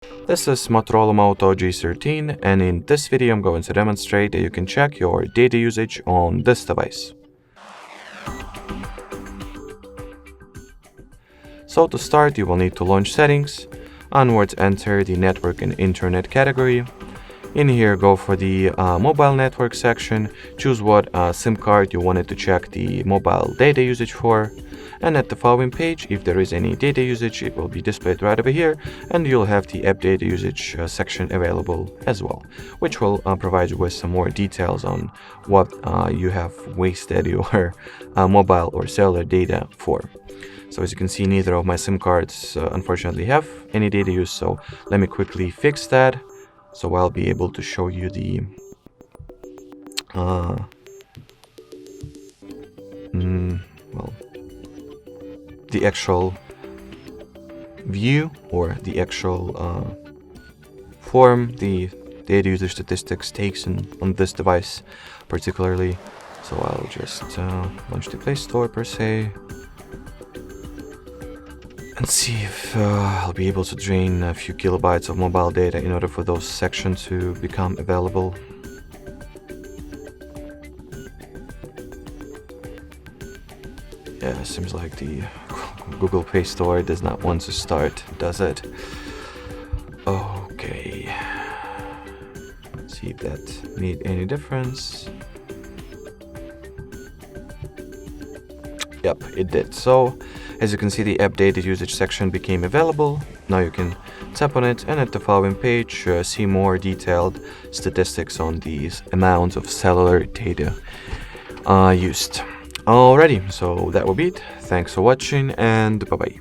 This is Motorola Moto G13, and in this video I'm going to demonstrate that you can check your data usage on this device. So to start, you will need to launch Settings. Onwards, enter the Network and Internet category. In here, go for the mobile network section, choose what SIM card you wanted to check the mobile data usage for, and at the following page, if there is any data usage, it will be displayed right over here, and you'll have the app data usage section available as well, which will provide you with some more details on what you have wasted your mobile or cellular data for. So as you can see, neither of my SIM cards unfortunately have any data use, so let me quickly fix that. So I'll be able to show you the the actual view, or the actual form the data usage statistics takes on this device particularly. So I'll just launch the Play Store per se and see if I'll be able to drain a few kilobytes of mobile data in order for those sections to become available. Yeah, seems like the Google Play Store does not want to start, does it? Okay. Let's see if that made any difference. Yep, it did. So, as you can see, the app data usage section became available. Now you can tap on it, and at the following page, see more detailed statistics on these amounts of cellular data used. Alrighty, so that will be it. Thanks for watching, and bye-bye.